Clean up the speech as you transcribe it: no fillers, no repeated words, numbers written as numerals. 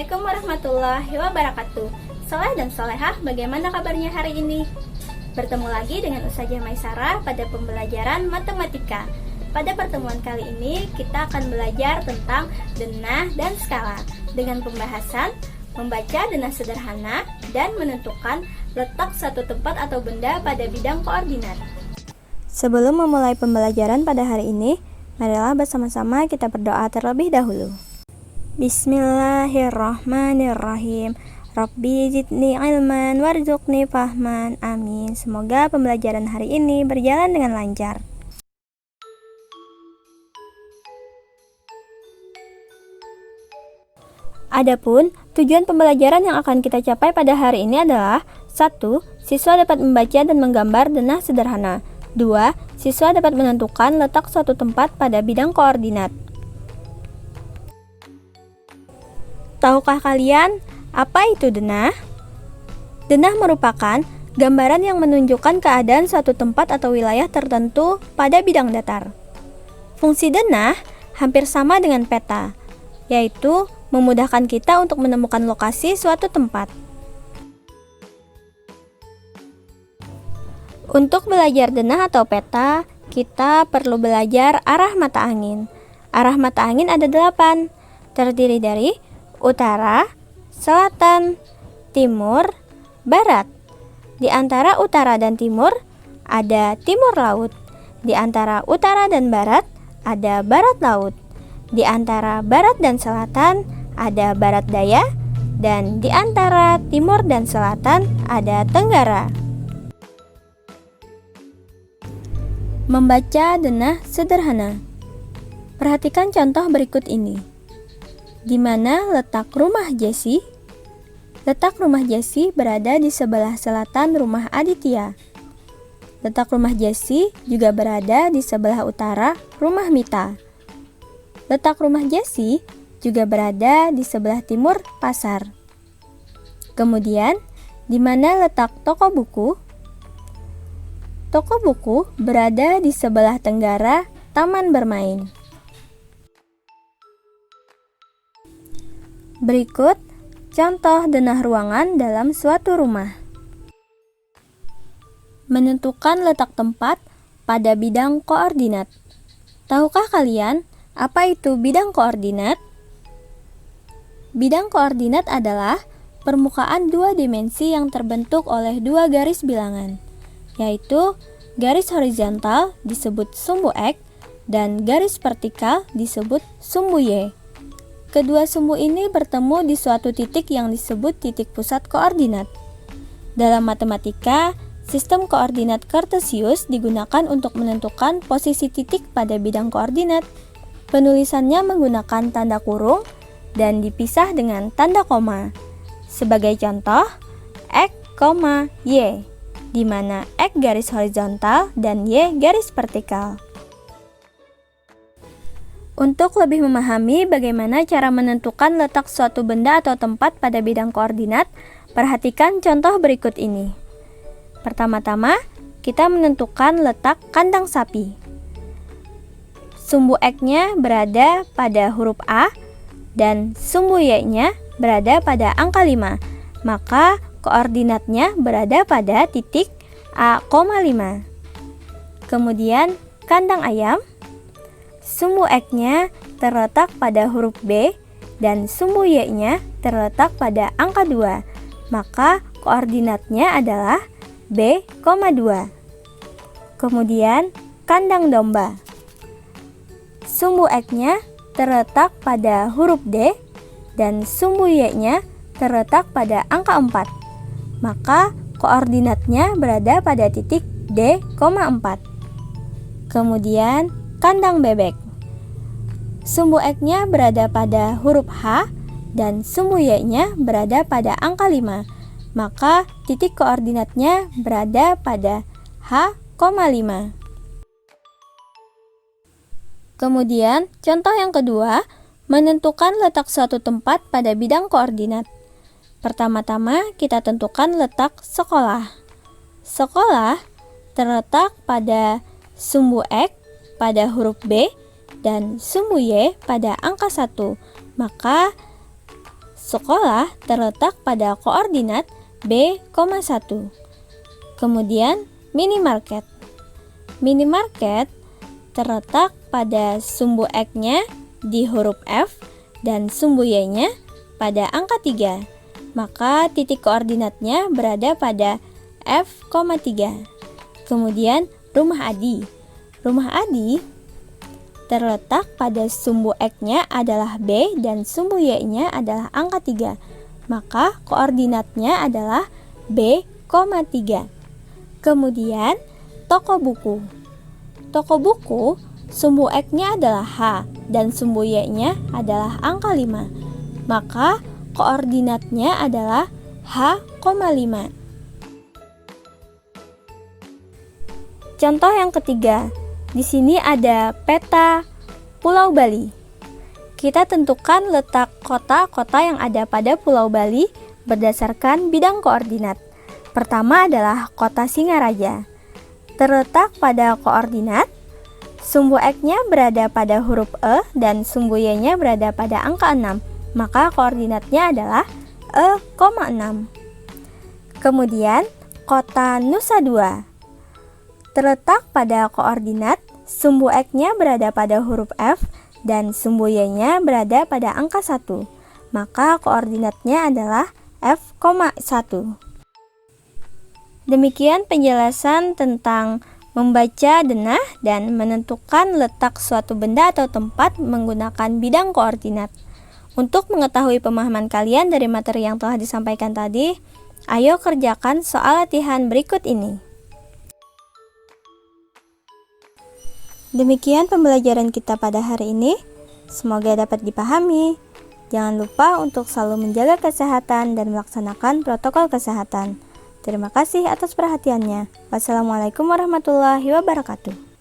Assalamualaikum warahmatullahi wabarakatuh. Soleh dan solehah, bagaimana kabarnya hari ini? Bertemu lagi dengan Ustazah Maisarah pada pembelajaran matematika. Pada pertemuan kali ini, kita akan belajar tentang denah dan skala dengan pembahasan membaca denah sederhana dan menentukan letak satu tempat atau benda pada bidang koordinat. Sebelum memulai pembelajaran pada hari ini, marilah bersama-sama kita berdoa terlebih dahulu. Bismillahirrahmanirrahim. Rabbi zidni ilman warzuqni fahman. Amin. Semoga pembelajaran hari ini berjalan dengan lancar. Adapun tujuan pembelajaran yang akan kita capai pada hari ini adalah 1. Siswa dapat membaca dan menggambar denah sederhana. 2. Siswa dapat menentukan letak suatu tempat pada bidang koordinat. Tahukah kalian apa itu denah? Denah merupakan gambaran yang menunjukkan keadaan suatu tempat atau wilayah tertentu pada bidang datar. Fungsi denah hampir sama dengan peta, yaitu memudahkan kita untuk menemukan lokasi suatu tempat. Untuk belajar denah atau peta, kita perlu belajar arah mata angin. Arah mata angin ada 8, terdiri dari utara, selatan, timur, barat. Di antara utara dan timur ada timur laut. Di antara utara dan barat ada barat laut. Di antara barat dan selatan ada barat daya. Dan di antara timur dan selatan ada tenggara. Membaca denah sederhana. Perhatikan contoh berikut ini. Di mana letak rumah Jessie? Letak rumah Jessie berada di sebelah selatan rumah Aditya. Letak rumah Jessie juga berada di sebelah utara rumah Mita. Letak rumah Jessie juga berada di sebelah timur pasar. Kemudian, di mana letak toko buku? Toko buku berada di sebelah tenggara taman bermain. Berikut contoh denah ruangan dalam suatu rumah. Menentukan letak tempat pada bidang koordinat. Tahukah kalian apa itu bidang koordinat? Bidang koordinat adalah permukaan dua dimensi yang terbentuk oleh dua garis bilangan, yaitu garis horizontal disebut sumbu X dan garis vertikal disebut sumbu Y. Kedua sumbu ini bertemu di suatu titik yang disebut titik pusat koordinat. Dalam matematika, sistem koordinat kartesius digunakan untuk menentukan posisi titik pada bidang koordinat. Penulisannya menggunakan tanda kurung dan dipisah dengan tanda koma. Sebagai contoh, X, Y, di mana X garis horizontal dan Y garis vertikal. Untuk lebih memahami bagaimana cara menentukan letak suatu benda atau tempat pada bidang koordinat, perhatikan contoh berikut ini. Pertama-tama, kita menentukan letak kandang sapi. Sumbu X-nya berada pada huruf A dan sumbu Y-nya berada pada angka 5. Maka koordinatnya berada pada titik A,5. Kemudian, kandang ayam. Sumbu X-nya terletak pada huruf B dan sumbu Y-nya terletak pada angka 2. Maka koordinatnya adalah B,2. Kemudian kandang domba. Sumbu X-nya terletak pada huruf D dan sumbu Y-nya terletak pada angka 4. Maka koordinatnya berada pada titik D,4. Kemudian kandang bebek. Sumbu X-nya berada pada huruf H dan sumbu Y-nya berada pada angka 5. Maka titik koordinatnya berada pada H,5. Kemudian, contoh yang kedua, menentukan letak suatu tempat pada bidang koordinat. Pertama-tama, kita tentukan letak sekolah. Sekolah terletak pada sumbu X pada huruf B dan sumbu Y pada angka 1. Maka sekolah terletak pada koordinat B,1. Kemudian minimarket. Minimarket terletak pada sumbu X-nya di huruf F dan sumbu Y-nya pada angka 3. Maka titik koordinatnya berada pada F,3. Kemudian rumah Adi. Rumah Adi terletak pada sumbu X-nya adalah B dan sumbu Y-nya adalah angka 3. Maka koordinatnya adalah B,3. Kemudian toko buku. Toko buku sumbu X-nya adalah H dan sumbu Y-nya adalah angka 5. Maka koordinatnya adalah H,5. Contoh yang ketiga. Di sini ada peta Pulau Bali. Kita tentukan letak kota-kota yang ada pada Pulau Bali berdasarkan bidang koordinat. Pertama adalah kota Singaraja. Terletak pada koordinat sumbu X-nya berada pada huruf E dan sumbu Y-nya berada pada angka 6. Maka koordinatnya adalah E,6. Kemudian kota Nusa Dua. Terletak pada koordinat sumbu X-nya berada pada huruf F dan sumbu Y-nya berada pada angka 1. Maka koordinatnya adalah F,1. Demikian penjelasan tentang membaca denah dan menentukan letak suatu benda atau tempat menggunakan bidang koordinat. Untuk mengetahui pemahaman kalian dari materi yang telah disampaikan tadi, ayo kerjakan soal latihan berikut ini. Demikian pembelajaran kita pada hari ini. Semoga dapat dipahami. Jangan lupa untuk selalu menjaga kesehatan dan melaksanakan protokol kesehatan. Terima kasih atas perhatiannya. Wassalamualaikum warahmatullahi wabarakatuh.